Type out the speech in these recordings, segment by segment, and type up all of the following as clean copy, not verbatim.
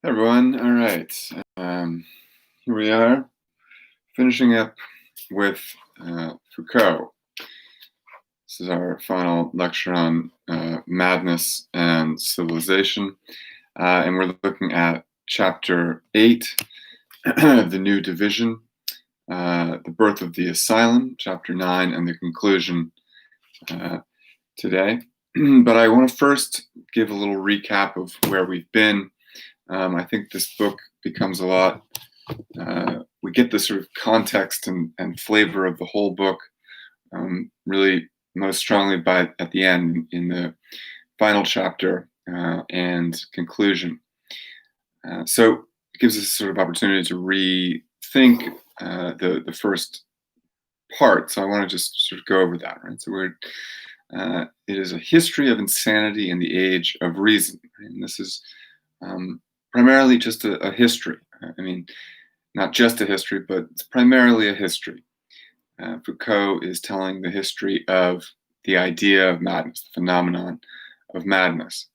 Hey everyone. All right. Here we are, finishing up with Foucault. This is our final lecture on madness and civilization. And we're looking at chapter 8, The New Division, The Birth of the Asylum, chapter 9, and the conclusion today. But I want to first give a little recap of where we've been. I think this book becomes a lot, we get the sort of context and flavor of the whole book really most strongly at the end in the final chapter and conclusion. So it gives us a sort of opportunity to rethink the first part. So I want to just sort of go over that, right? So it is a history of insanity in the age of reason. Right? And this is primarily just a history. I mean, not just a history, but it's primarily a history. Foucault is telling the history of the idea of madness, the phenomenon of madness.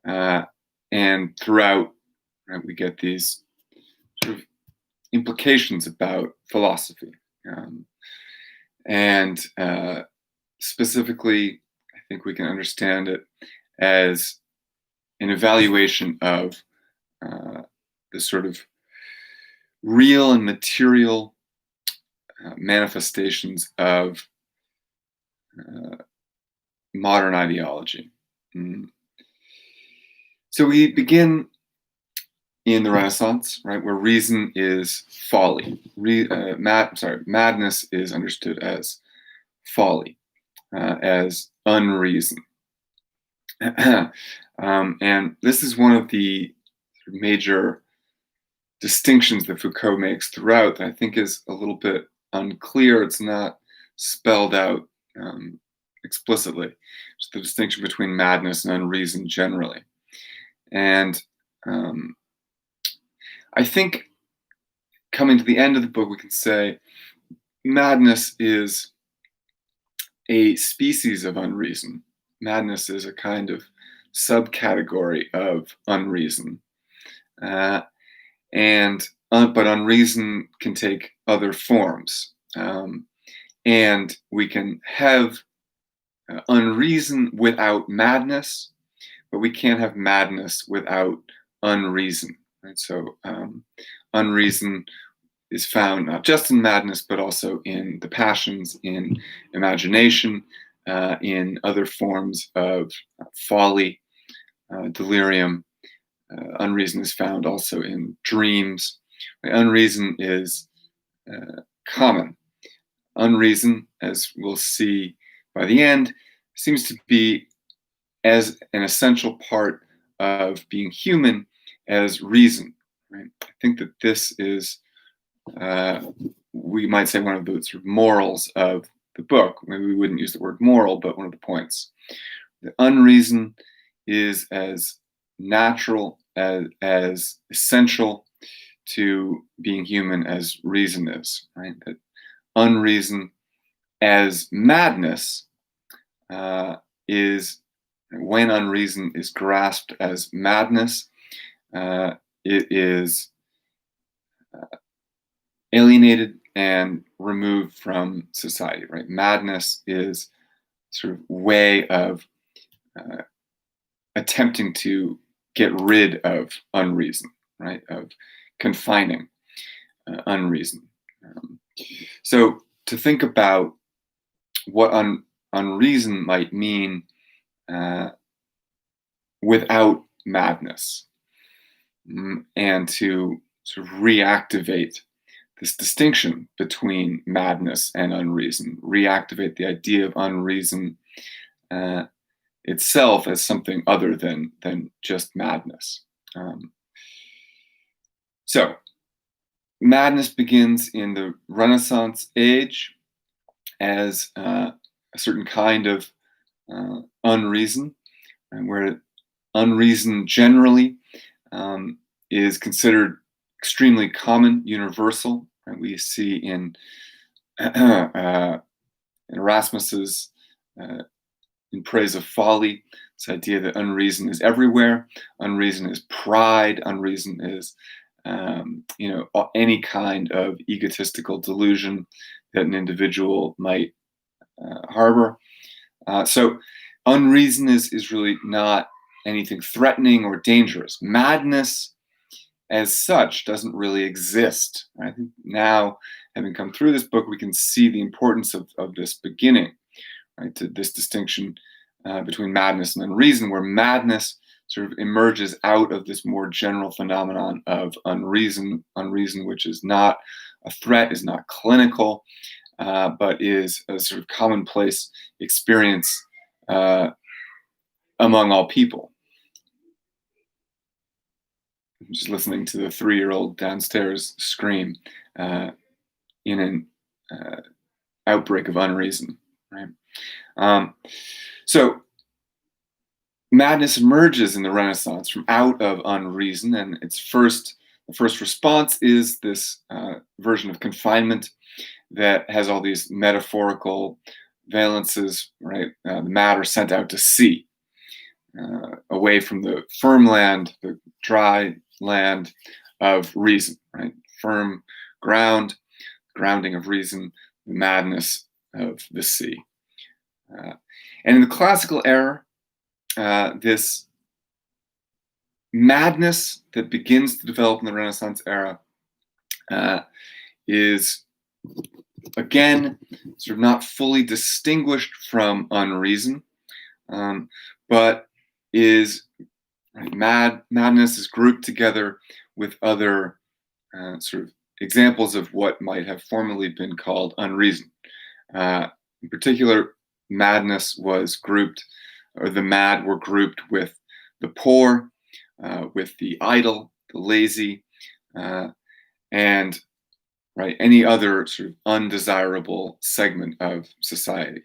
And throughout, right, we get these sort of implications about philosophy. And specifically, I think we can understand it as an evaluation of the sort of real and material manifestations of modern ideology. So we begin in the Renaissance, right, where reason is folly. Madness is understood as folly, as unreason. And this is one of the major distinctions that Foucault makes throughout that I think is a little bit unclear. It's not spelled out explicitly. It's the distinction between madness and unreason generally. And I think coming to the end of the book, we can say madness is a species of unreason. Madness is a kind of subcategory of unreason. But unreason can take other forms. And we can have unreason without madness, but we can't have madness without unreason. Right? So unreason is found not just in madness, but also in the passions, in imagination, in other forms of folly, delirium. Unreason is found also in dreams. Unreason is common. Unreason, as we'll see by the end, seems to be as an essential part of being human as reason. Right? I think that this is, we might say, one of the sort of morals of the book. Maybe we wouldn't use the word moral, but one of the points. The unreason is as natural, as essential to being human as reason is, right? That unreason as madness is, when unreason is grasped as madness, it is alienated and removed from society, right? Madness is sort of way of attempting to get rid of unreason, right? Of confining unreason. So to think about what unreason might mean without madness, and to sort of reactivate this distinction between madness and unreason, reactivate the idea of unreason itself as something other than just madness. So madness begins in the Renaissance age as a certain kind of unreason, and where unreason generally is considered extremely common, universal. And we see in Erasmus's In Praise of Folly this idea that unreason is everywhere. Unreason is pride. Unreason is, any kind of egotistical delusion that an individual might harbor. So unreason is really not anything threatening or dangerous. Madness as such doesn't really exist. I think now, having come through this book, we can see the importance of this beginning, right? To this distinction between madness and unreason, where madness sort of emerges out of this more general phenomenon of unreason, which is not a threat, is not clinical, but is a sort of commonplace experience among all people. I'm just listening to the 3-year-old downstairs scream in an outbreak of unreason, right? So madness emerges in the Renaissance from out of unreason, and the first response is this version of confinement that has all these metaphorical valences, right? The mad are sent out to sea, away from the firm land, the dry land of reason, right? Firm grounding of reason, the madness of the sea. And in the classical era, this madness that begins to develop in the Renaissance era is, again, sort of not fully distinguished from unreason, but is madness is grouped together with other sort of examples of what might have formerly been called unreason. In particular, madness was grouped, or the mad were grouped with the poor, with the idle, the lazy, and any other sort of undesirable segment of society.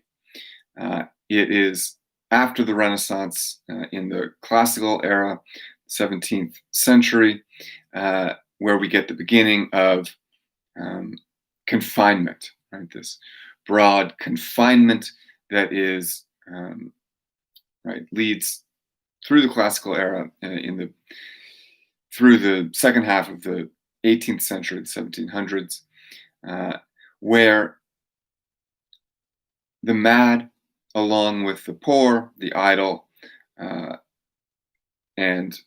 It is after the Renaissance, in the classical era, 17th century, where we get the beginning of confinement, right? This broad confinement that is leads through the classical era through the second half of the 18th century, the 1700s, where the mad, along with the poor, the idle, and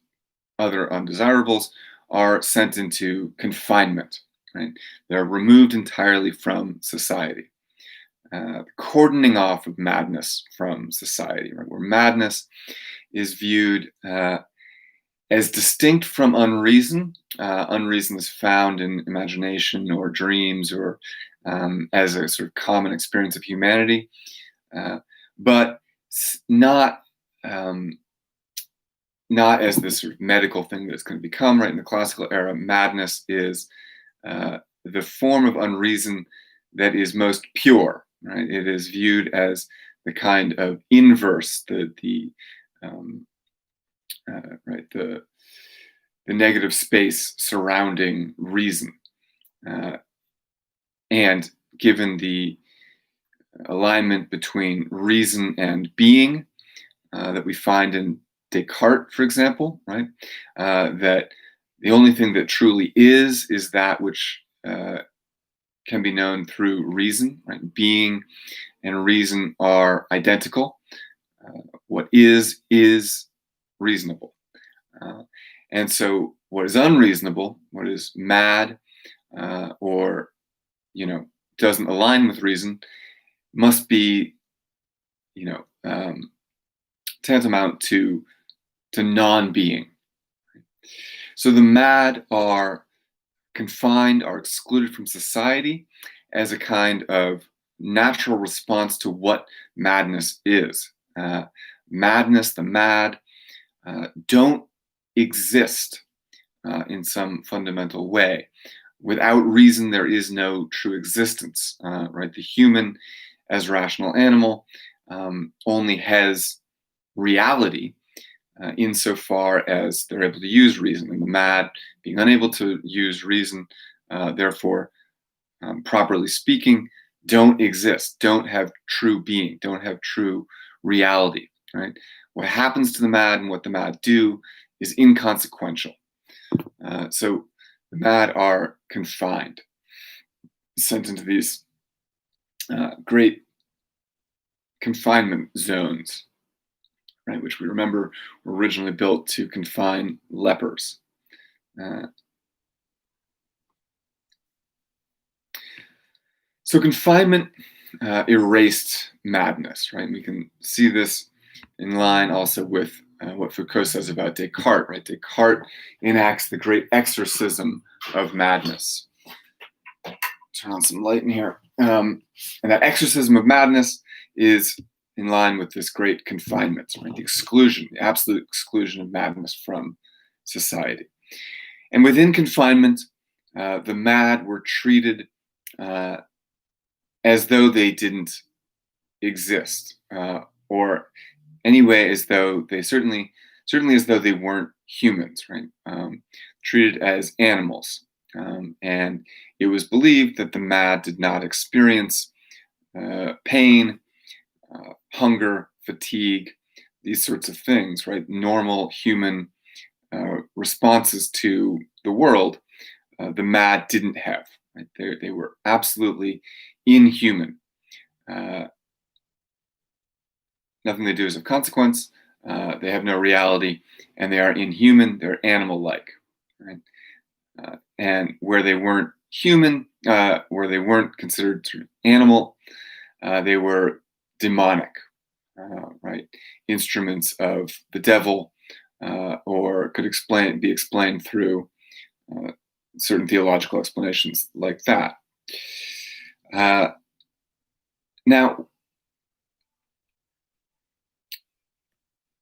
other undesirables, are sent into confinement. Right? They're removed entirely from society. Cordoning off of madness from society, right? Where madness is viewed as distinct from unreason. Unreason is found in imagination or dreams, or as a sort of common experience of humanity, but not as this sort of medical thing that it's going to become. Right, in the classical era, madness is the form of unreason that is most pure. Right, it is viewed as the kind of inverse, the negative space surrounding reason, and given the alignment between reason and being that we find in Descartes, for example, right? That the only thing that truly is that which can be known through reason, right? Being and reason are identical. What is reasonable. And so what is unreasonable, what is mad, or doesn't align with reason, must be tantamount to non-being. So the mad are confined, are excluded from society as a kind of natural response to what madness is. Madness, the mad, don't exist in some fundamental way. Without reason, there is no true existence, right? The human, as rational animal, only has reality insofar as they're able to use reason. And the mad, being unable to use reason, therefore, properly speaking, don't exist, don't have true being, don't have true reality, right? what happens to the mad and what the mad do is inconsequential. So the mad are confined, sent into these great confinement zones, right, which we remember were originally built to confine lepers. So confinement erased madness, right? We can see this in line also with what Foucault says about Descartes, right? Descartes enacts the great exorcism of madness. Turn on some light in here. And that exorcism of madness is in line with this great confinement, right? The exclusion, the absolute exclusion of madness from society. And within confinement, the mad were treated as though they didn't exist, or anyway, as though they certainly as though they weren't humans, right? Treated as animals, and it was believed that the mad did not experience pain, hunger, fatigue, these sorts of things, right? Normal human responses to the world, the mad didn't have. Right? They were absolutely inhuman. Nothing they do is of consequence. They have no reality, and they are inhuman. They're animal-like, right? And where they weren't human, where they weren't considered sort of animal, they were demonic, right? Instruments of the devil, or could be explained through certain theological explanations like that. Now,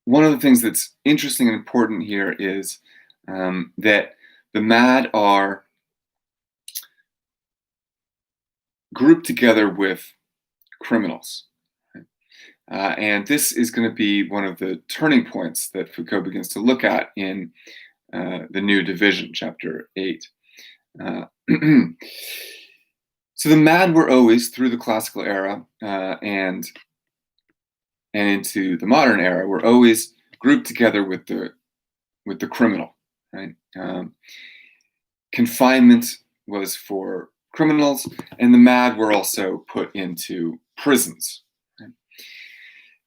one of the things that's interesting and important here is that the mad are grouped together with criminals. And this is going to be one of the turning points that Foucault begins to look at in the New Division, chapter 8. So the mad were always, through the classical era and into the modern era, were always grouped together with the criminal, right? Confinement was for criminals, and the mad were also put into prisons. Right?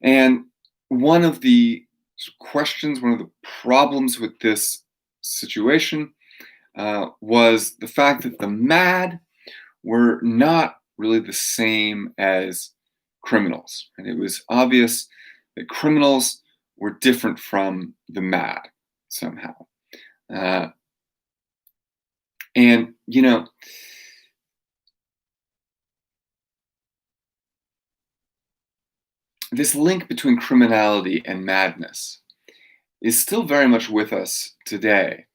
And one of the questions, one of the problems with this situation was the fact that the mad were not really the same as criminals. And it was obvious that criminals were different from the mad somehow. And, you know, this link between criminality and madness is still very much with us today.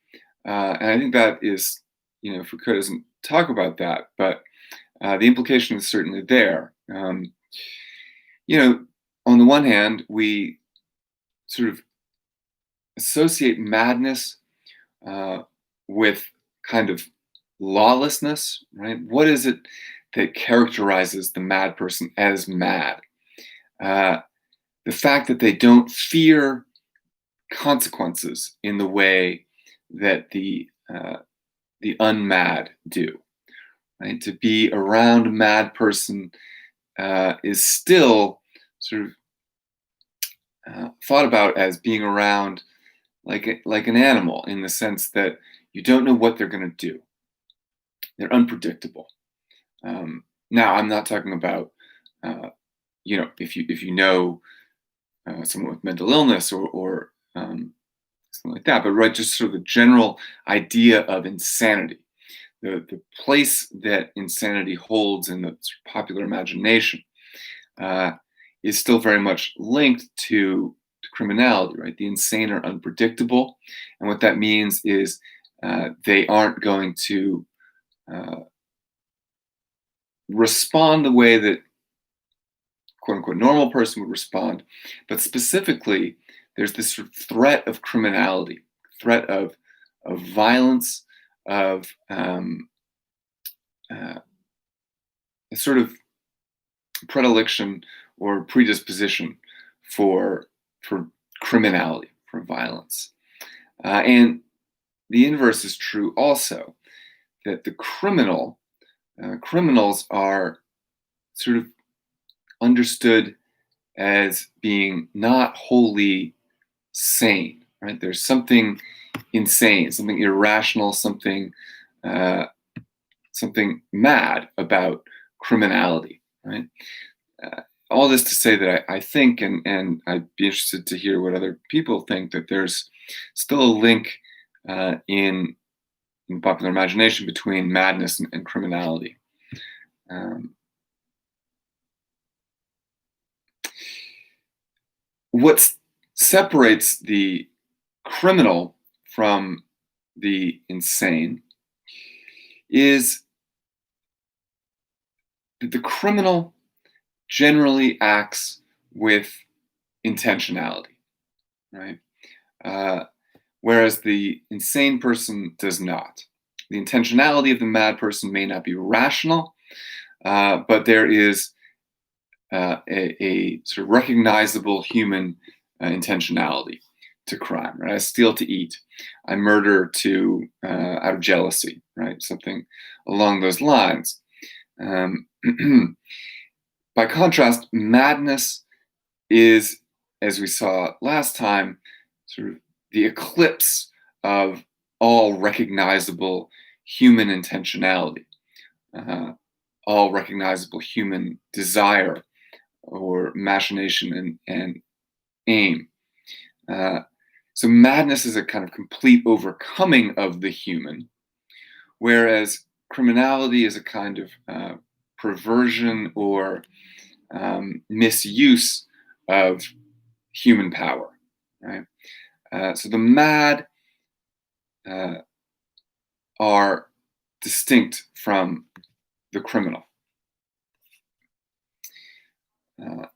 And I think that is, you know, Foucault doesn't talk about that, but the implication is certainly there. You know, on the one hand, we sort of associate madness with kind of lawlessness, right? What is it that characterizes the mad person as mad? The fact that they don't fear consequences in the way that the unmad do, right? To be around a mad person is still sort of thought about as being around like an animal, in the sense that you don't know what they're going to do. They're unpredictable. Now, I'm not talking about you know, if you know someone with mental illness or something like that, but right, just sort of the general idea of insanity, the place that insanity holds in the popular imagination is still very much linked to criminality, right? The insane are unpredictable, and what that means is they aren't going to respond the way that quote unquote normal person would respond, but specifically there's this sort of threat of criminality, threat of violence, of a sort of predilection or predisposition for criminality, for violence. And the inverse is true also, that the criminals are sort of understood as being not wholly sane, right? There's something insane, something irrational, uh, something mad about criminality, right? Uh, all this to say that I think, and I'd be interested to hear what other people think, that there's still a link in popular imagination between madness and criminality. Um, what separates the criminal from the insane is that the criminal generally acts with intentionality, right? Uh, whereas the insane person does not. The intentionality of the mad person may not be rational, but there is a sort of recognizable human intentionality to crime. Right? I steal to eat. I murder to out of jealousy. Right? Something along those lines. Um, by contrast, madness is, as we saw last time, sort of the eclipse of all recognizable human intentionality, uh, all recognizable human desire or machination and aim. Uh, so madness is a kind of complete overcoming of the human, whereas criminality is a kind of perversion or misuse of human power. Right. So the mad uh, are distinct from the criminal. Uh,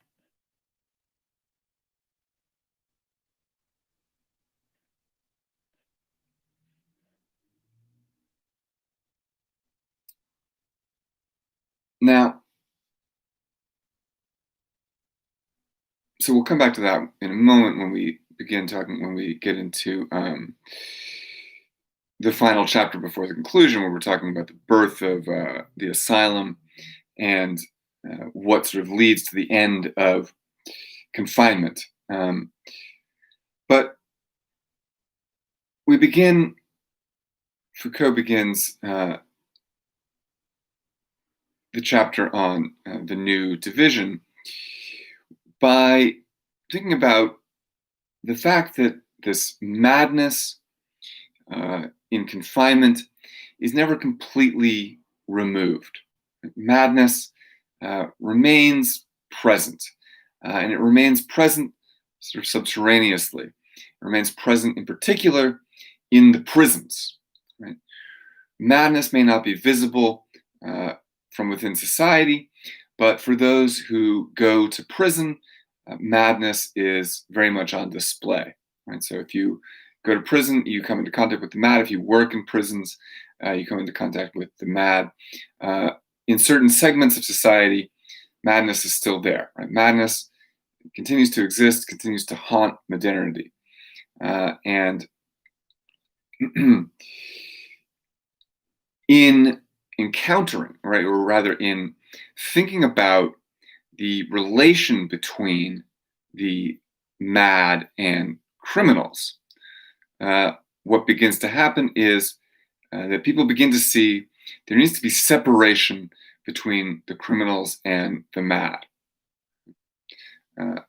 now, so we'll come back to that in a moment when we when we get into the final chapter before the conclusion, where we're talking about the birth of the asylum and what sort of leads to the end of confinement. But we begin, Foucault begins the chapter on the new division by thinking about the fact that this madness in confinement is never completely removed. Madness remains present, and it remains present sort of subterraneously. It remains present in particular in the prisons. Right? Madness may not be visible from within society, but for those who go to prison, madness is very much on display. Right? So if you go to prison, you come into contact with the mad. If you work in prisons, you come into contact with the mad. In certain segments of society, madness is still there. Right? Madness continues to exist, continues to haunt modernity. And in encountering, right, or rather in thinking about the relation between the mad and criminals, what begins to happen is that people begin to see there needs to be separation between the criminals and the mad. Uh,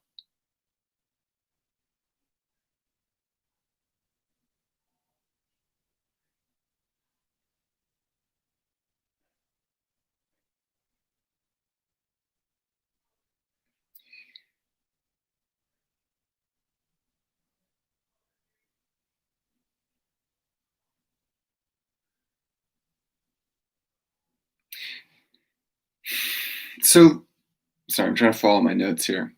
so, sorry, I'm trying to follow my notes here.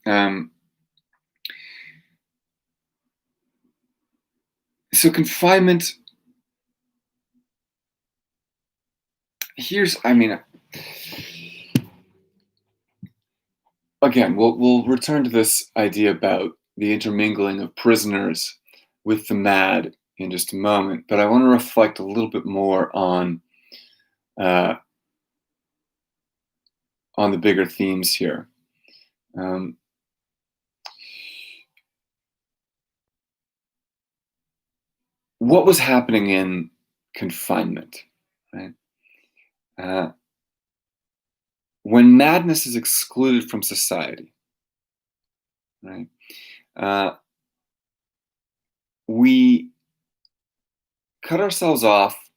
So confinement, I mean, again, we'll return to this idea about the intermingling of prisoners with the mad in just a moment, but I want to reflect a little bit more uh, on the bigger themes here. Um, what was happening in confinement, right? Uh, when madness is excluded from society, right? Uh, we cut ourselves off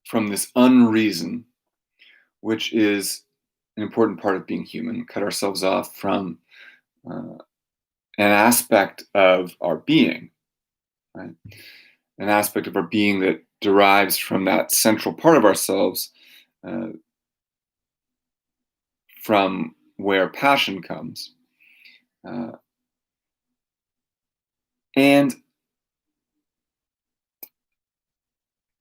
from this unreason, which is an important part of being human. Cut ourselves off from uh, an aspect of our being, right? An aspect of our being that derives from that central part of ourselves, uh, from where passion comes. Uh, and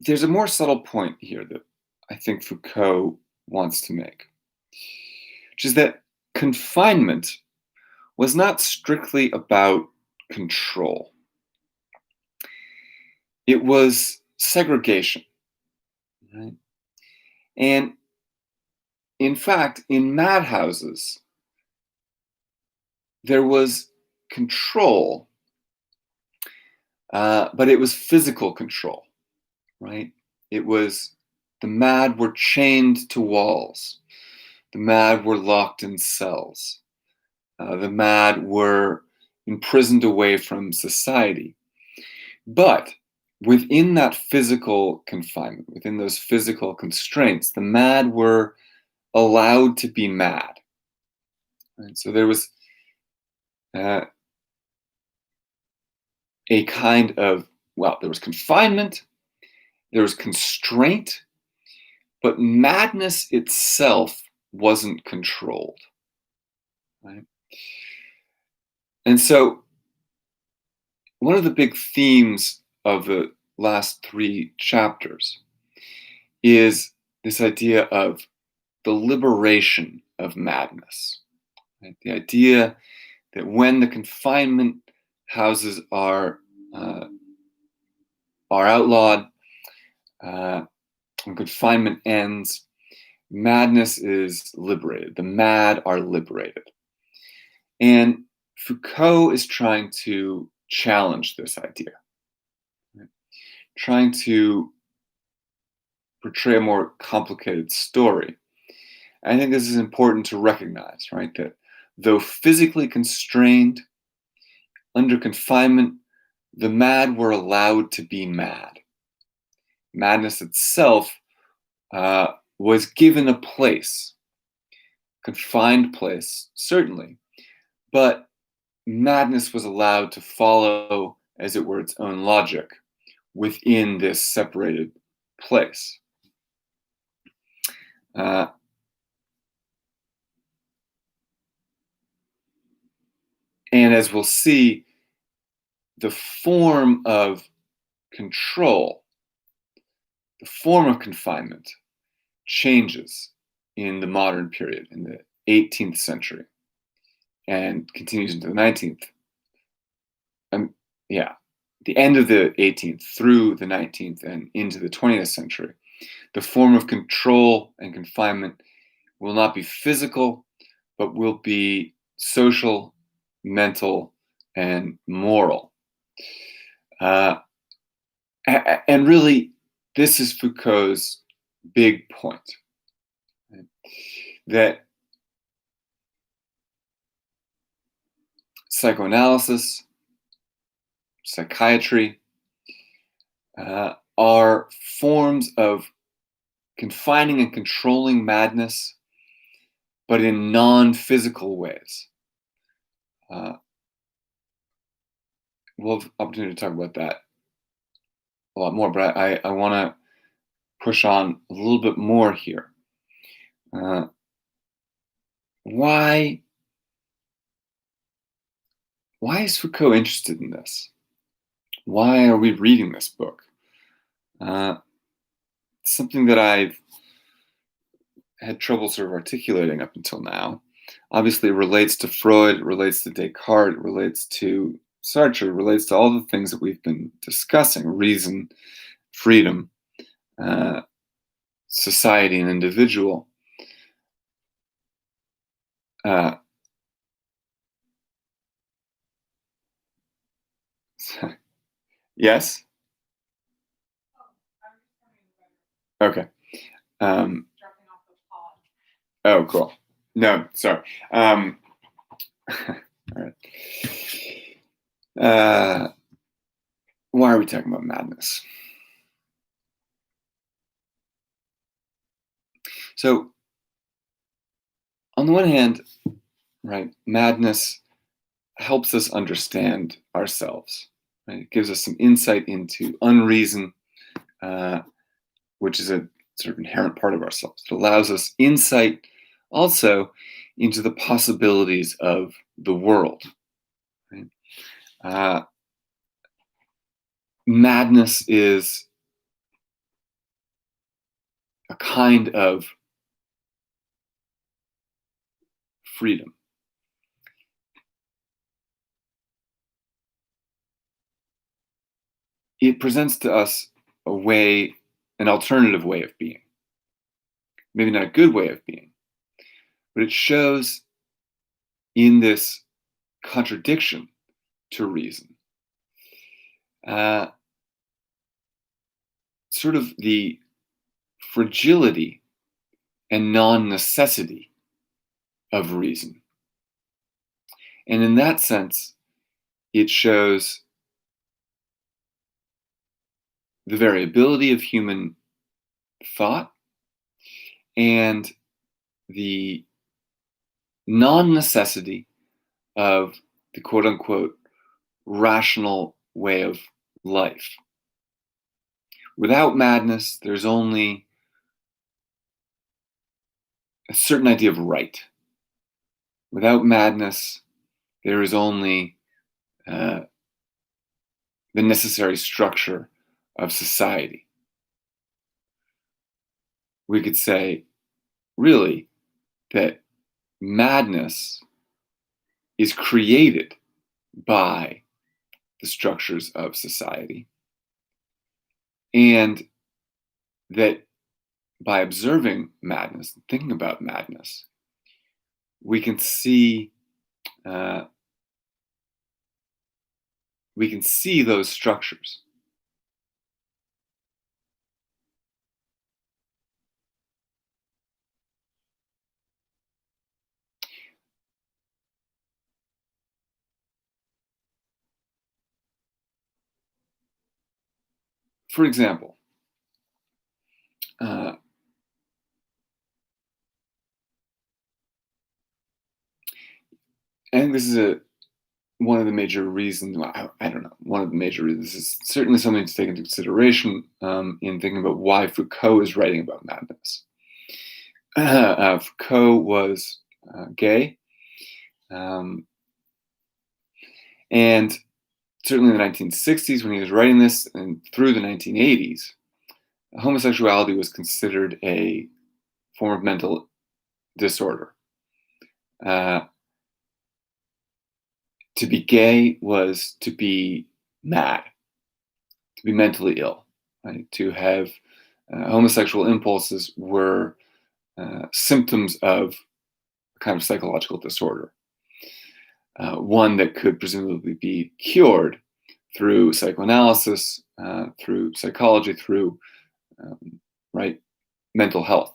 there's a more subtle point here that I think Foucault wants to make, which is that confinement was not strictly about control. It was segregation, right? And in fact, in madhouses, there was control, but it was physical control, right? It was the mad were chained to walls, the mad were locked in cells, the mad were imprisoned away from society. But within that physical confinement, within those physical constraints, the mad were allowed to be mad. Right? So there was uh, a kind of, well, there was confinement, there was constraint, but madness itself wasn't controlled. Right? And so one of the big themes of the last three chapters is this idea of the liberation of madness. Right? The idea that when the confinement houses uh, are outlawed, when confinement ends, madness is liberated. The mad are liberated. And Foucault is trying to challenge this idea, right? Trying to portray a more complicated story. I think this is important to recognize, right? That though physically constrained, under confinement, the mad were allowed to be mad. Madness itself was given a place, confined place, certainly, but madness was allowed to follow, as it were, its own logic within this separated place. Uh, and as we'll see, the form of control, the form of confinement changes in the modern period, in the 18th century, and continues into the 19th. Yeah, the end of the 18th through the 19th and into the 20th century. The form of control and confinement will not be physical, but will be social, mental, and moral. And really, this is Foucault's big point, right? That psychoanalysis, psychiatry, are forms of confining and controlling madness, but in non-physical ways. We'll have opportunity to talk about that a lot more, but I want to push on a little bit more here. Why is Foucault interested in this? Why are we reading this book? Something that I've had trouble sort of articulating up until now. Obviously, it relates to Freud, it relates to Descartes, it relates to Sartre relates to all the things that we've been discussing: reason, freedom, uh, society, and individual. Uh, yes? Okay. Um, oh, cool. No, sorry. All right. Uh, why are we talking about madness? So, on the one hand, right, madness helps us understand ourselves. Right? It gives us some insight into unreason, uh, which is a sort of inherent part of ourselves. It allows us insight also into the possibilities of the world. Right? Uh, Madness is a kind of freedom. It presents to us a way, an alternative way of being. Maybe not a good way of being, but it shows in this contradiction to reason, uh, sort of the fragility and non necessity of reason. And in that sense, it shows the variability of human thought and the non necessity of the quote unquote rational way of life. Without madness, there's only a certain idea of right. Without madness, there is only uh, the necessary structure of society. We could say, really, that madness is created by the structures of society, and that by observing madness, thinking about madness, we can see uh, those structures. For example, uh, I think this is one of the major reasons. Well, I don't know. One of the major reasons is certainly something to take into consideration in thinking about why Foucault is writing about madness. Foucault was gay, um, and certainly in the 1960s, when he was writing this, and through the 1980s, homosexuality was considered a form of mental disorder. Uh, to be gay was to be mad, to be mentally ill. Right? To have homosexual impulses were symptoms of a kind of psychological disorder, one that could presumably be cured through psychoanalysis, through psychology, through right mental health.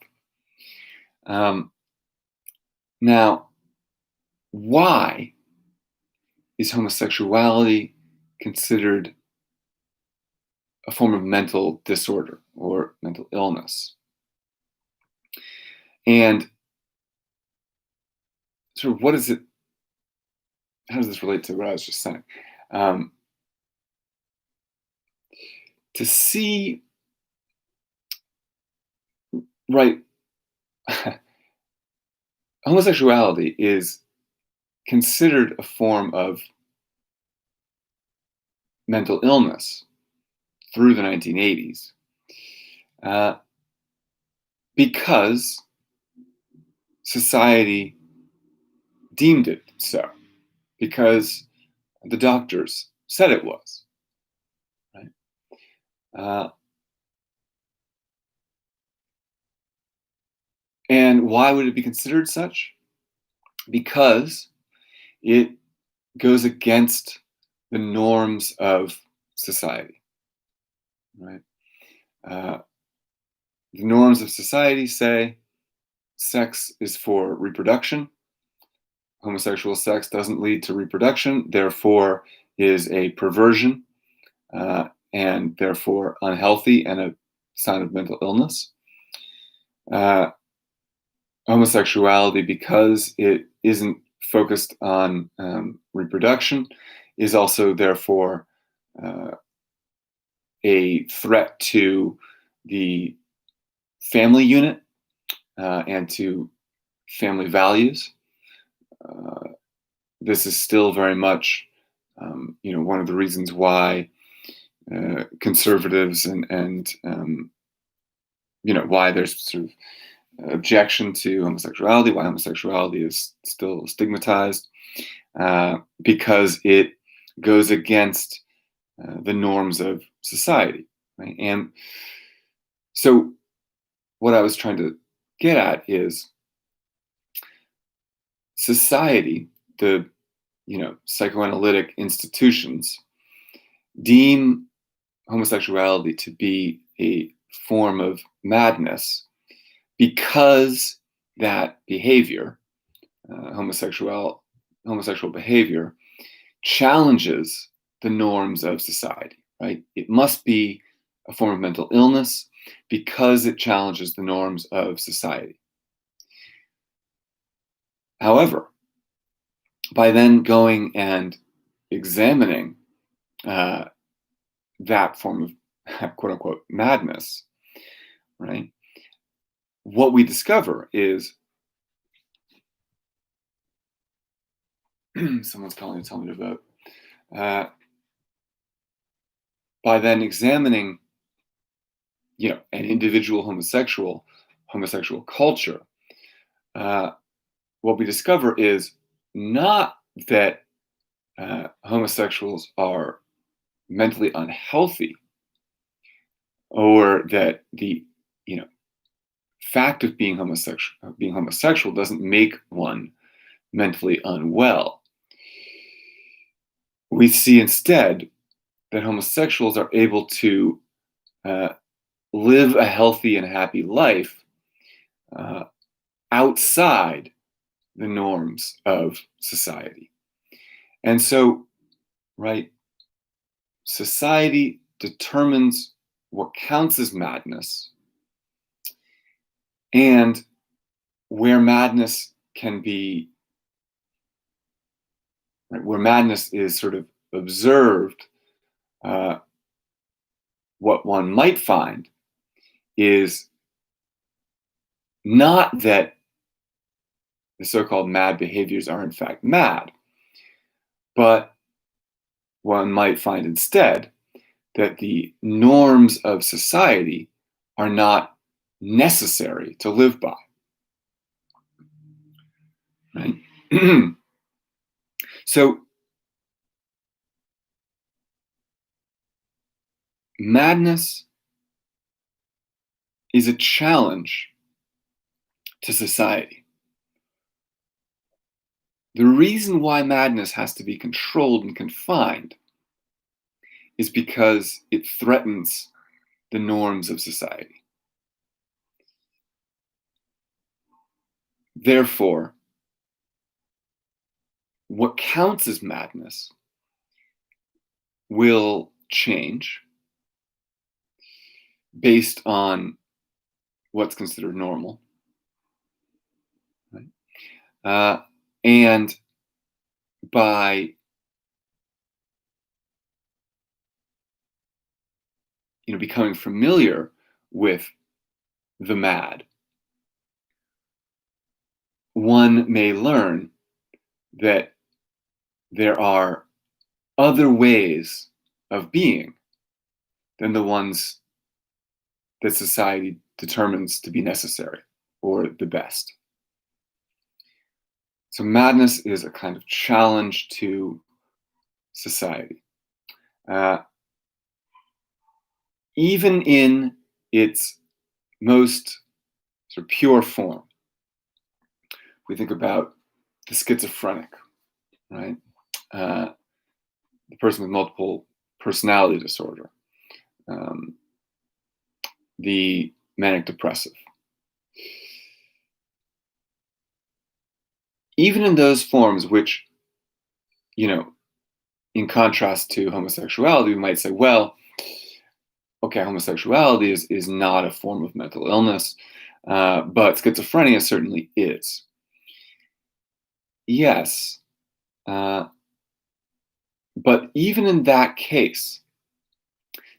Now, why is homosexuality considered a form of mental disorder or mental illness? And sort of what is it? How does this relate to what I was just saying? Um, to see, right, homosexuality is considered a form of mental illness through the 1980s because society deemed it so, because the doctors said it was. Right? Uh, and why would it be considered such? Because it goes against the norms of society. Right? Uh, the norms of society say sex is for reproduction. Homosexual sex doesn't lead to reproduction, therefore is a perversion, and therefore unhealthy and a sign of mental illness. Uh, Homosexuality, because it isn't focused on reproduction, is also therefore uh, a threat to the family unit and to family values. This is still very much, one of the reasons why conservatives and why there's sort of objection to homosexuality, why homosexuality is still stigmatized, because it goes against the norms of society, right? And so, what I was trying to get at is society, the psychoanalytic institutions deem homosexuality to be a form of madness because that behavior, homosexual behavior, challenges the norms of society, right? It must be a form of mental illness because it challenges the norms of society. However, by then going and examining that form of quote unquote madness, right? What we discover is someone's calling to tell me to vote. By then examining, an individual homosexual culture, what we discover is not that homosexuals are mentally unhealthy, or that the fact of being homosexual doesn't make one mentally unwell. We see instead that homosexuals are able to live a healthy and happy life outside the norms of society. And so, right, society determines what counts as madness, and where madness can be, right, where madness is sort of observed, what one might find is not that the so-called mad behaviors are in fact mad, but one might find instead that the norms of society are not necessary to live by. Right? So, madness is a challenge to society. The reason why madness has to be controlled and confined is because it threatens the norms of society. Therefore, what counts as madness will change based on what's considered normal. Right? And by becoming familiar with the mad, one may learn that there are other ways of being than the ones that society determines to be necessary or the best. So madness is a kind of challenge to society. Even in its most sort of pure form, we think about the schizophrenic, right? The person with multiple personality disorder, the manic depressive. Even in those forms, which, in contrast to homosexuality, we might say, well, okay, homosexuality is not a form of mental illness, but schizophrenia certainly is. Yes, but even in that case,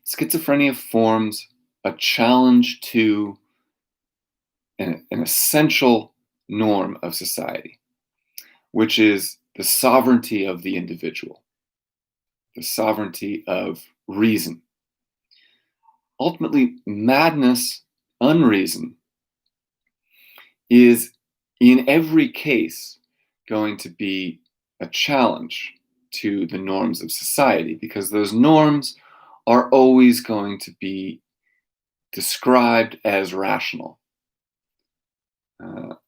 schizophrenia forms a challenge to an essential norm of society, which is the sovereignty of the individual, the sovereignty of reason. Ultimately, madness, unreason, is in every case going to be a challenge to the norms of society, because those norms are always going to be described as rational,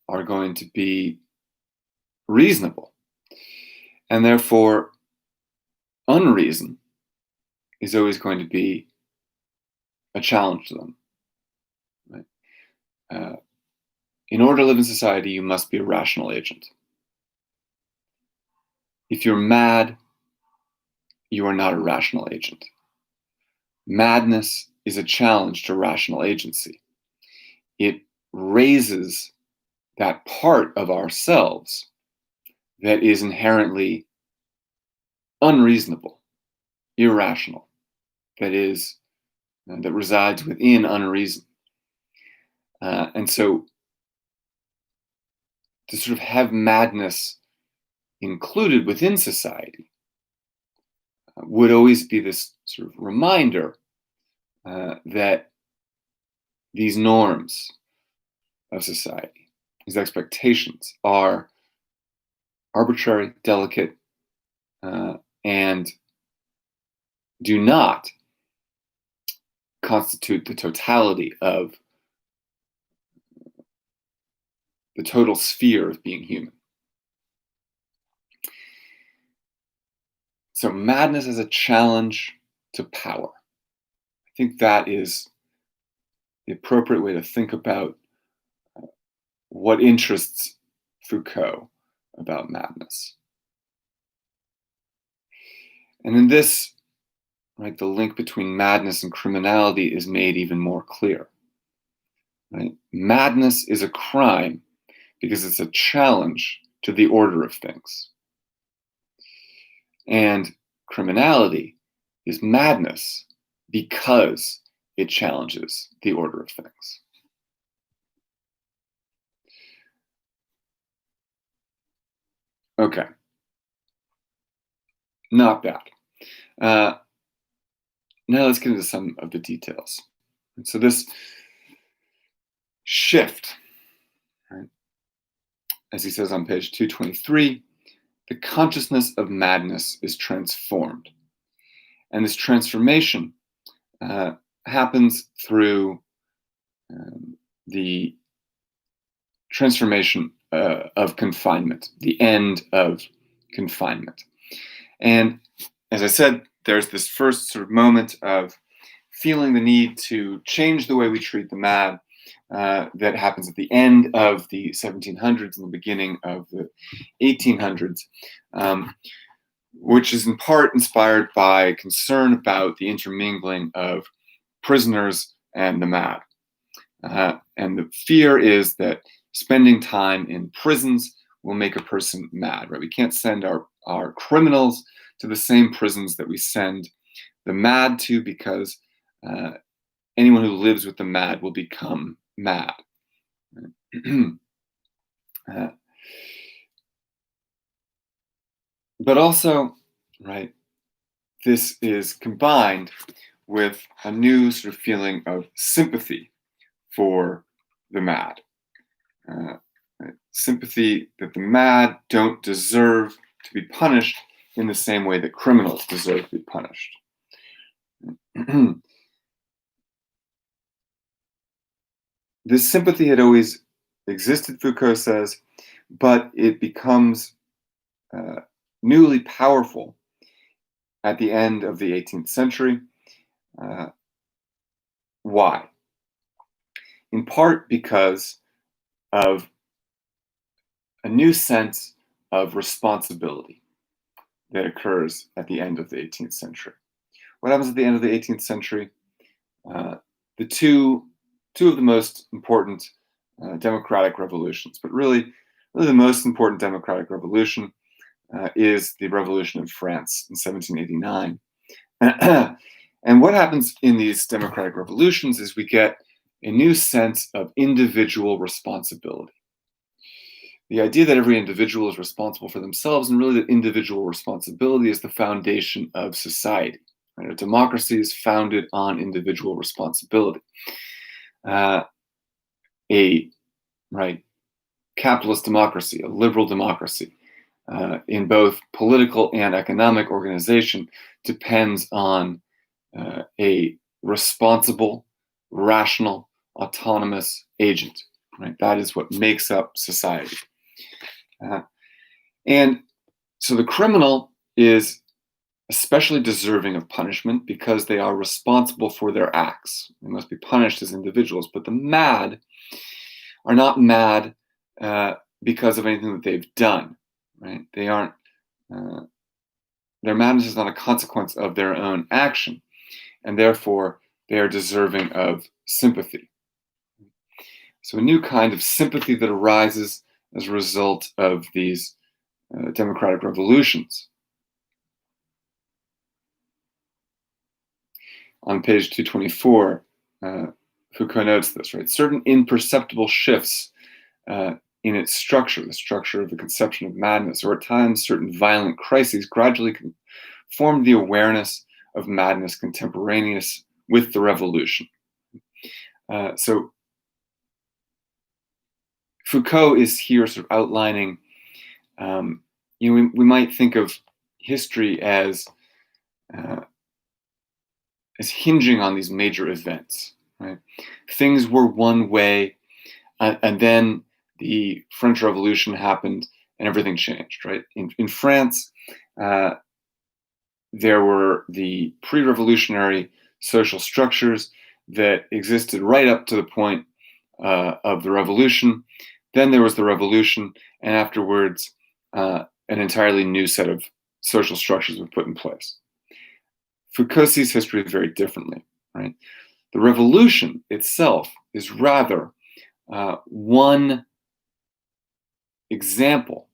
are going to be reasonable, and therefore unreason is always going to be a challenge to them. Right? In order to live in society, you must be a rational agent. If you're mad, you are not a rational agent. Madness is a challenge to rational agency. It raises that part of ourselves that is inherently unreasonable, irrational, that resides within unreason. And so to sort of have madness included within society would always be this sort of reminder that these norms of society, these expectations, are arbitrary, delicate, and do not constitute the totality of the total sphere of being human. So madness is a challenge to power. I think that is the appropriate way to think about what interests Foucault about madness. And in this, right, the link between madness and criminality is made even more clear. Right? Madness is a crime because it's a challenge to the order of things. And criminality is madness because it challenges the order of things. Okay. Not bad. Now let's get into some of the details. So this shift, right, as he says on page 223, the consciousness of madness is transformed. And this transformation happens through the transformation of confinement, the end of confinement. And as I said, there's this first sort of moment of feeling the need to change the way we treat the mad that happens at the end of the 1700s and the beginning of the 1800s, which is in part inspired by concern about the intermingling of prisoners and the mad. And the fear is that spending time in prisons will make a person mad, right? We can't send our criminals to the same prisons that we send the mad to, because anyone who lives with the mad will become mad. But also, right, this is combined with a new sort of feeling of sympathy for the mad. Sympathy that the mad don't deserve to be punished in the same way that criminals deserve to be punished. This sympathy had always existed, Foucault says, but it becomes newly powerful at the end of the 18th century. Why? In part because of a new sense of responsibility that occurs at the end of the 18th century. What happens at the end of the 18th century? The two of the most important democratic revolutions, but really the most important democratic revolution is the Revolution of France in 1789. And what happens in these democratic revolutions is we get a new sense of individual responsibility. The idea that every individual is responsible for themselves, and really that individual responsibility is the foundation of society. Right? A democracy is founded on individual responsibility. A capitalist democracy, a liberal democracy, in both political and economic organization, depends on a responsible, rational, autonomous agent. Right? That is what makes up society. And so the criminal is especially deserving of punishment because they are responsible for their acts. They must be punished as individuals. But the mad are not mad because of anything that they've done. Right? They aren't. Their madness is not a consequence of their own action, and therefore they are deserving of sympathy. So a new kind of sympathy that arises as a result of these democratic revolutions. On page 224, Foucault notes this, right? Certain imperceptible shifts in its structure, the structure of the conception of madness, or at times certain violent crises gradually formed the awareness of madness contemporaneous with the revolution. So Foucault is here sort of outlining, we might think of history as hinging on these major events. Right? Things were one way, and then the French Revolution happened, and everything changed. Right? In France, there were the pre-revolutionary social structures that existed right up to the point of the revolution. Then there was the revolution, and afterwards, an entirely new set of social structures were put in place. Foucault sees history very differently. Right? The revolution itself is rather one example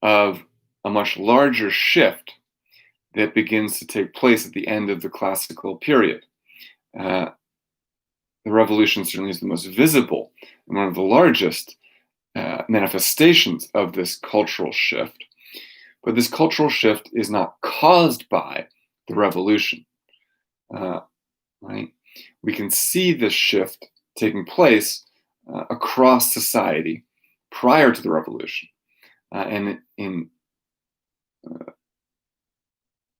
of a much larger shift that begins to take place at the end of the classical period. The revolution certainly is the most visible and one of the largest manifestations of this cultural shift. But this cultural shift is not caused by the revolution. Right? We can see this shift taking place across society prior to the revolution. And in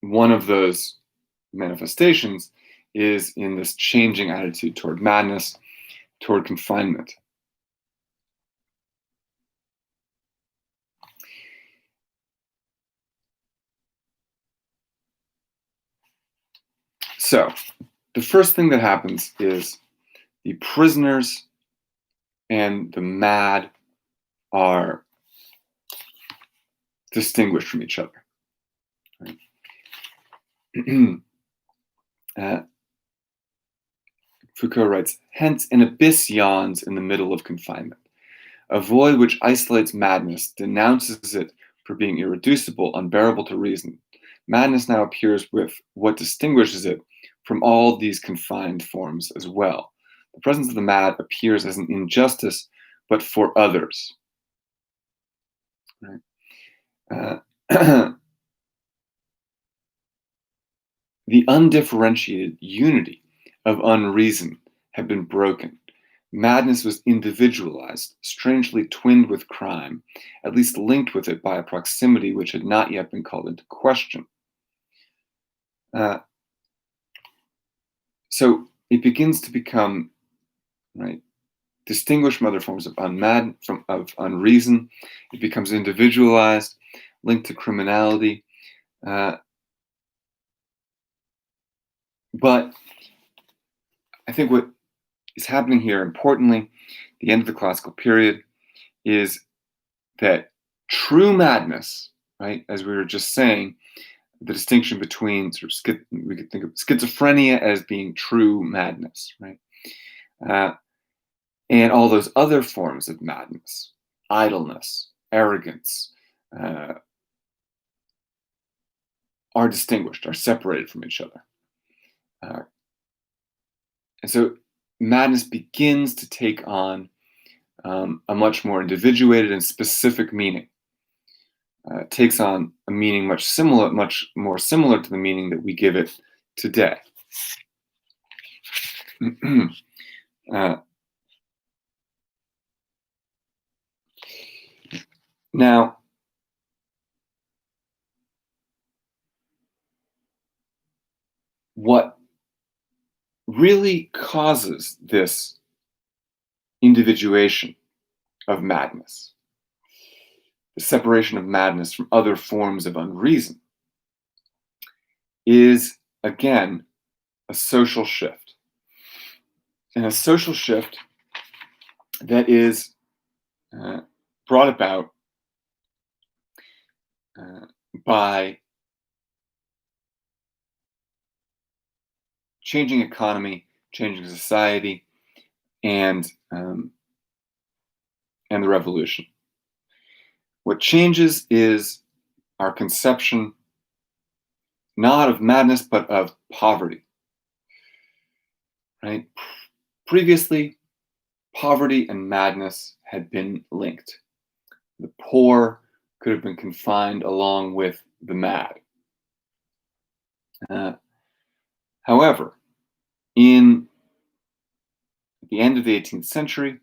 one of those manifestations is in this changing attitude toward madness, toward confinement. So, the first thing that happens is the prisoners and the mad are distinguished from each other. Right? Foucault writes, hence an abyss yawns in the middle of confinement. A void which isolates madness, denounces it for being irreducible, unbearable to reason. Madness now appears with what distinguishes it from all these confined forms as well. The presence of the mad appears as an injustice, but for others. Right? The undifferentiated unity of unreason had been broken. Madness was individualized, strangely twinned with crime, at least linked with it by a proximity which had not yet been called into question. So it begins to become, right, distinguished from other forms of unreason. It becomes individualized, linked to criminality. But I think what is happening here, importantly, the end of the classical period, is that true madness, right, as we were just saying, the distinction between we could think of schizophrenia as being true madness, right, and all those other forms of madness, idleness, arrogance, are distinguished, are separated from each other. And so madness begins to take on a much more individuated and specific meaning. It takes on a meaning much more similar to the meaning that we give it today. Now, what really causes this individuation of madness, the separation of madness from other forms of unreason, is, again, a social shift. And a social shift that is brought about by changing economy, changing society, and the revolution. What changes is our conception not of madness, but of poverty. Right? Previously, poverty and madness had been linked. The poor could have been confined along with the mad. However, at the end of the 18th century,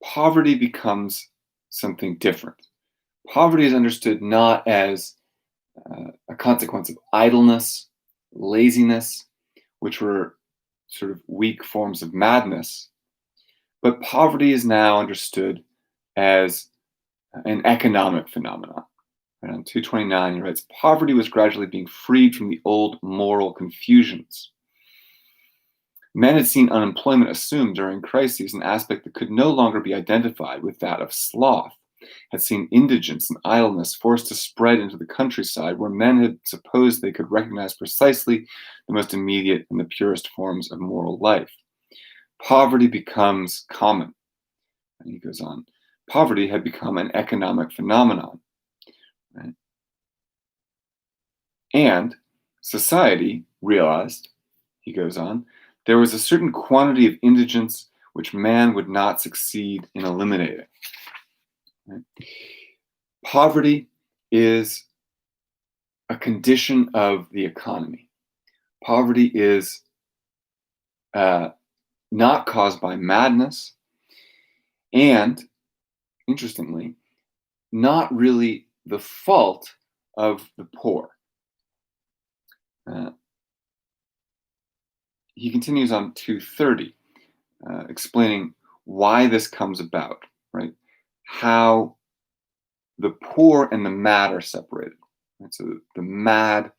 poverty becomes something different. Poverty is understood not as a consequence of idleness, laziness, which were sort of weak forms of madness, but poverty is now understood as an economic phenomenon. And on 229, he writes, poverty was gradually being freed from the old moral confusions. Men had seen unemployment assume during crises an aspect that could no longer be identified with that of sloth, had seen indigence and idleness forced to spread into the countryside where men had supposed they could recognize precisely the most immediate and the purest forms of moral life. Poverty becomes common. And he goes on, poverty had become an economic phenomenon. Right? And society realized, he goes on, there was a certain quantity of indigence which man would not succeed in eliminating. Right? Poverty is a condition of the economy. Poverty is not caused by madness, and interestingly, not really the fault of the poor. He continues on 230, explaining why this comes about, right? How the poor and the mad are separated. Right? So the mad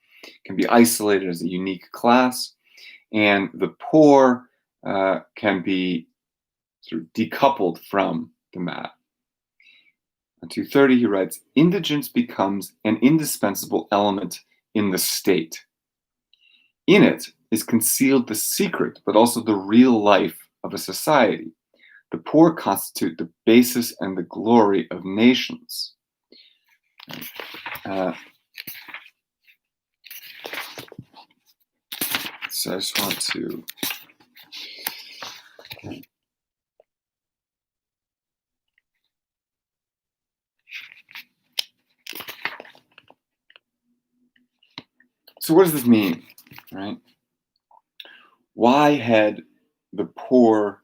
can be isolated as a unique class, and the poor can be sort of decoupled from the mad. On 230, he writes, indigence becomes an indispensable element in the state. In it is concealed the secret, but also the real life of a society. The poor constitute the basis and the glory of nations. So I just want to So what does this mean, right? Why had the poor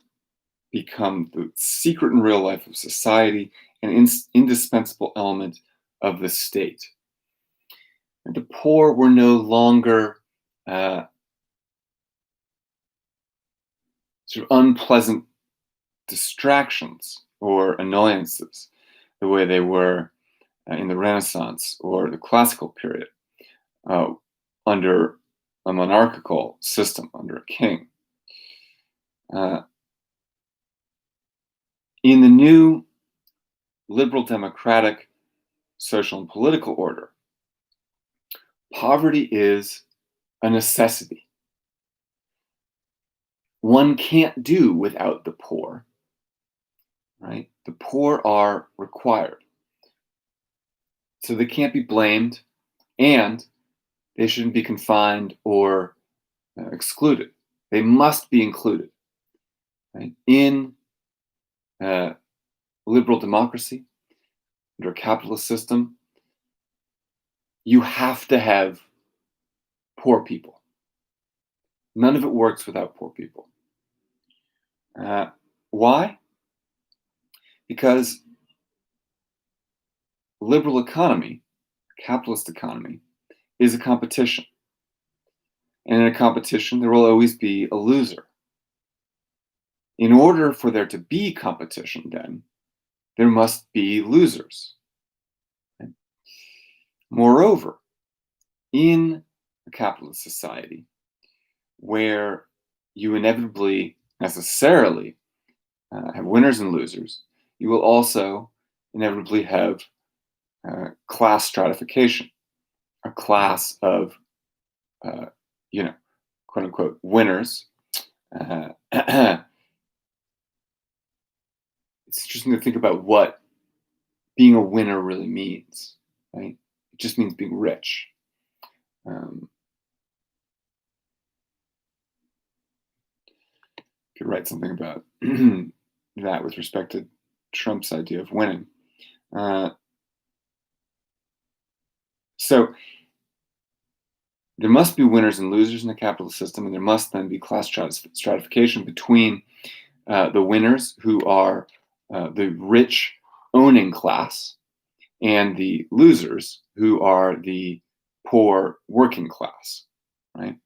become the secret and real life of society, an indispensable element of the state. And the poor were no longer sort of unpleasant distractions or annoyances the way they were in the Renaissance or the classical period under a monarchical system, under a king. In the new liberal democratic social and political order, poverty is a necessity. One can't do without the poor, right? The poor are required. So they can't be blamed, and they shouldn't be confined or excluded. They must be included. Right? In liberal democracy, under a capitalist system, you have to have poor people. None of it works without poor people. Why? Because liberal economy, capitalist economy, is a competition. And in a competition, there will always be a loser. In order for there to be competition, then, there must be losers. Moreover, in a capitalist society, where you inevitably, necessarily, have winners and losers, you will also inevitably have class stratification, a class of, quote unquote, winners. It's interesting to think about what being a winner really means, right? It just means being rich. Could write something about that with respect to Trump's idea of winning. So there must be winners and losers in the capitalist system, and there must then be class stratification between the winners, who are the rich owning class, and the losers, who are the poor working class, right?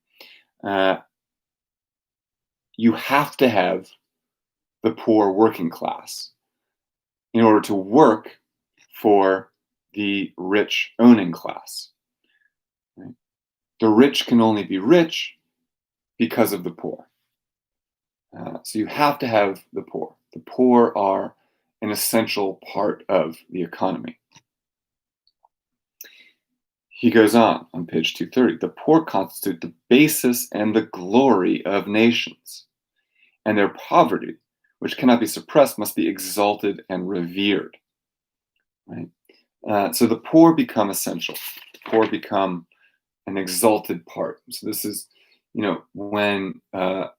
You have to have the poor working class in order to work for the rich owning class. Right? The rich can only be rich because of the poor. So you have to have the poor. The poor are an essential part of the economy. He goes on page 230, the poor constitute the basis and the glory of nations, and their poverty, which cannot be suppressed, must be exalted and revered. Right? So the poor become essential. The poor become an exalted part. So this is, when a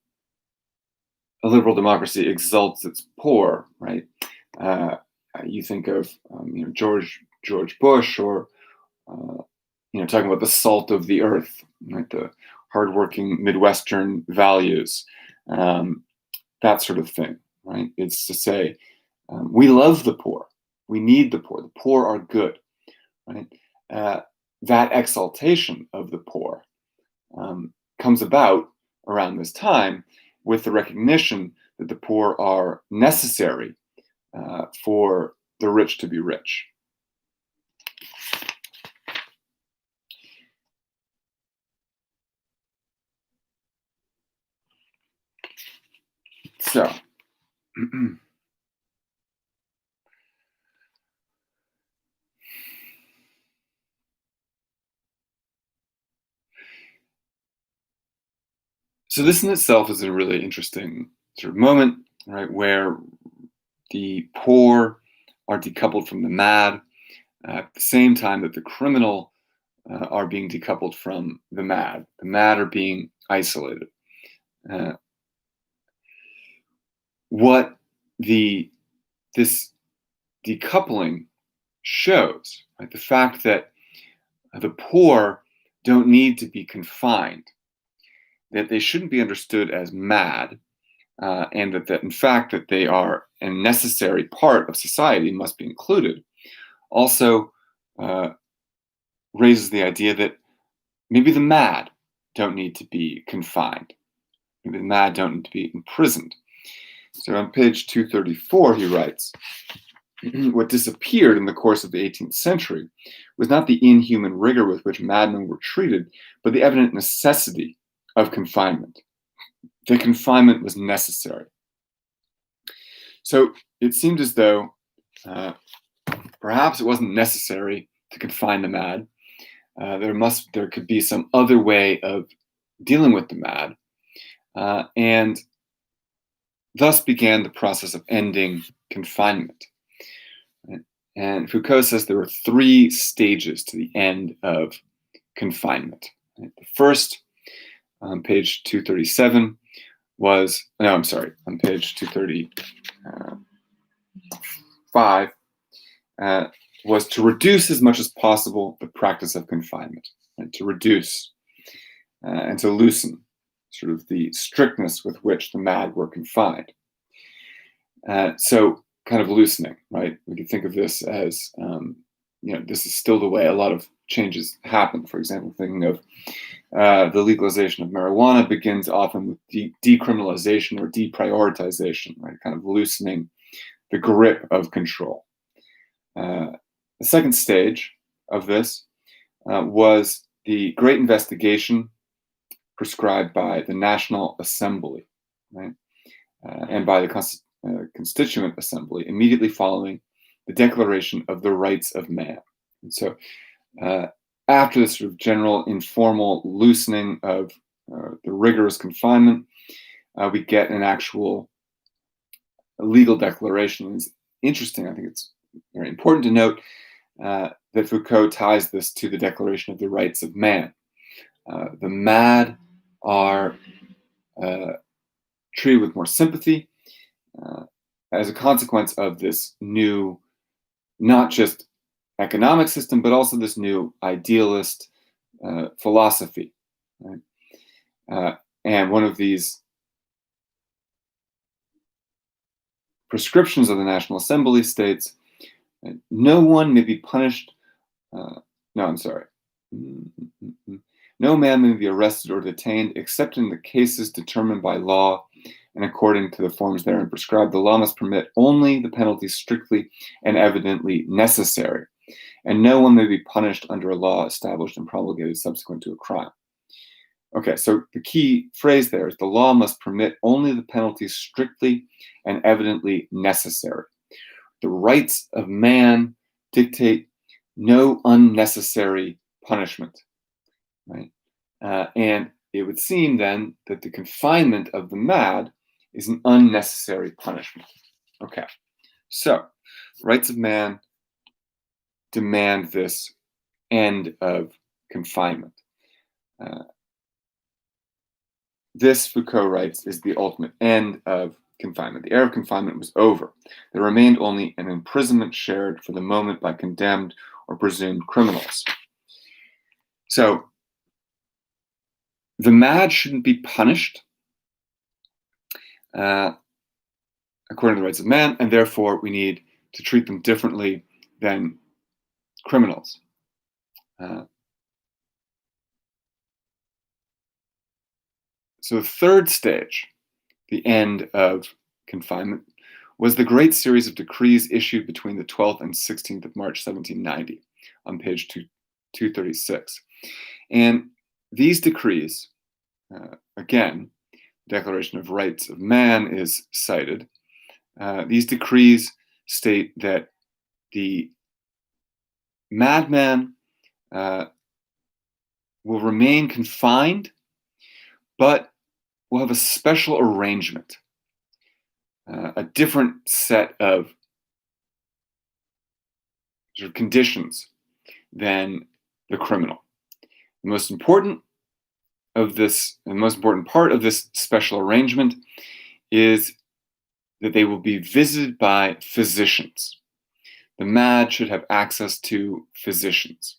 liberal democracy exalts its poor, right? You think of, George Bush, or talking about the salt of the earth, right? The hardworking Midwestern values, that sort of thing, right? It's to say, we love the poor. We need the poor. The poor are good, right? That exaltation of the poor comes about around this time with the recognition that the poor are necessary for the rich to be rich. So, so this in itself is a really interesting sort of moment, right, where the poor are decoupled from the mad at the same time that the criminal are being decoupled from the mad. The mad are being isolated. What this decoupling shows, right, the fact that the poor don't need to be confined, that they shouldn't be understood as mad, and that in fact that they are a necessary part of society, must be included, also raises the idea that maybe the mad don't need to be confined. Maybe the mad don't need to be imprisoned. So on page 234, he writes, what disappeared in the course of the 18th century was not the inhuman rigor with which madmen were treated, but the evident necessity of confinement. The confinement was necessary. So it seemed as though perhaps it wasn't necessary to confine the mad. There could be some other way of dealing with the mad, and thus began the process of ending confinement. And Foucault says there were 3 stages to the end of confinement. The first, on page 237, on page 235, was to reduce as much as possible the practice of confinement, and to reduce and to loosen sort of the strictness with which the mad were confined. So kind of loosening, right? We could think of this as, this is still the way a lot of changes happen. For example, thinking of the legalization of marijuana begins often with decriminalization or deprioritization, right? Kind of loosening the grip of control. The second stage of this was the great investigation prescribed by the National Assembly, right? And by the Constituent Assembly immediately following the Declaration of the Rights of Man. And so after this sort of general informal loosening of the rigorous confinement, we get an actual legal declaration. It's interesting, I think it's very important to note that Foucault ties this to the Declaration of the Rights of Man. The mad are treated with more sympathy as a consequence of this new, not just economic system, but also this new idealist philosophy. Right? And one of these prescriptions of the National Assembly states, no one may be punished. No man may be arrested or detained except in the cases determined by law and according to the forms therein prescribed. The law must permit only the penalties strictly and evidently necessary, and no one may be punished under a law established and promulgated subsequent to a crime. Okay, so the key phrase there is the law must permit only the penalties strictly and evidently necessary. The rights of man dictate no unnecessary punishment, right? And it would seem then that the confinement of the mad is an unnecessary punishment. Okay, so rights of man demand this end of confinement. This, Foucault writes, is the ultimate end of confinement. The era of confinement was over. There remained only an imprisonment shared for the moment by condemned or presumed criminals. So the mad shouldn't be punished according to the rights of man, and therefore we need to treat them differently than criminals. So the third stage, the end of confinement, was the great series of decrees issued between the 12th and 16th of March 1790 on page 236. And these decrees, again, Declaration of Rights of Man is cited. These decrees state that the madman will remain confined, but will have a special arrangement, a different set of sort of conditions than the criminal. The most important part of this special arrangement is that they will be visited by physicians. The mad should have access to physicians.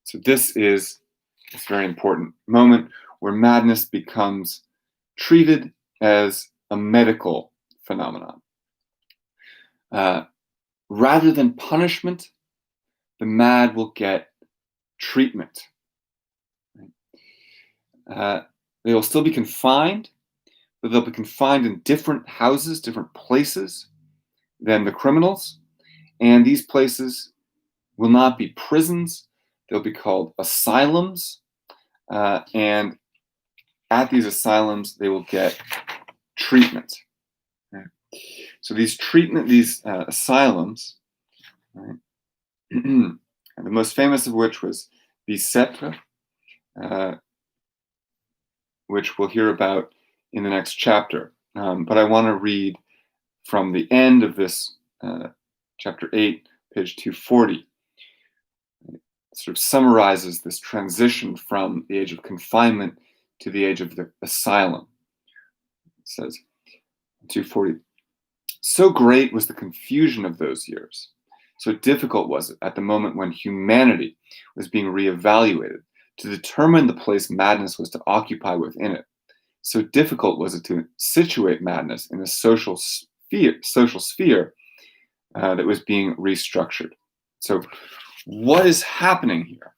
So this is a very important moment where madness becomes treated as a medical phenomenon. Rather than punishment, the mad will get treatment. They will still be confined, but they'll be confined in different houses, different places than the criminals. And these places will not be prisons. They'll be called asylums. And at these asylums, they will get treatment. Right? So these asylums, right? And the most famous of which was Bicêtre, which we'll hear about in the next chapter. But I want to read from the end of this chapter 8, page 240. It sort of summarizes this transition from the age of confinement to the age of the asylum. It says, 240, so great was the confusion of those years. So difficult was it at the moment when humanity was being reevaluated to determine the place madness was to occupy within it. So difficult was it to situate madness in a social sphere that was being restructured. So what is happening here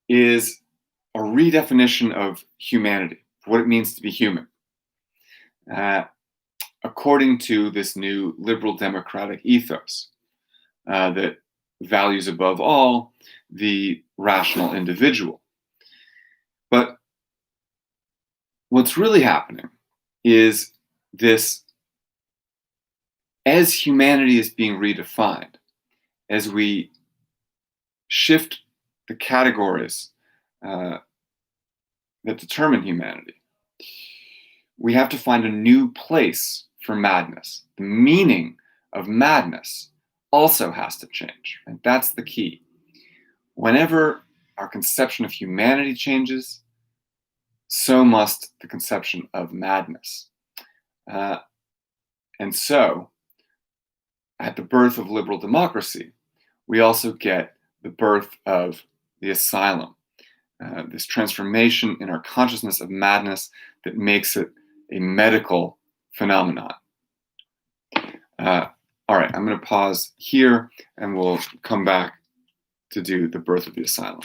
is a redefinition of humanity, what it means to be human, according to this new liberal democratic ethos that values above all the rational individual. But what's really happening is this, as humanity is being redefined, as we shift the categories that determine humanity, we have to find a new place for madness. The meaning of madness also has to change, and that's the key. Whenever our conception of humanity changes, so must the conception of madness. And so, at the birth of liberal democracy, we also get the birth of the asylum, this transformation in our consciousness of madness that makes it a medical phenomenon. All right, I'm going to pause here and we'll come back to do the birth of the asylum.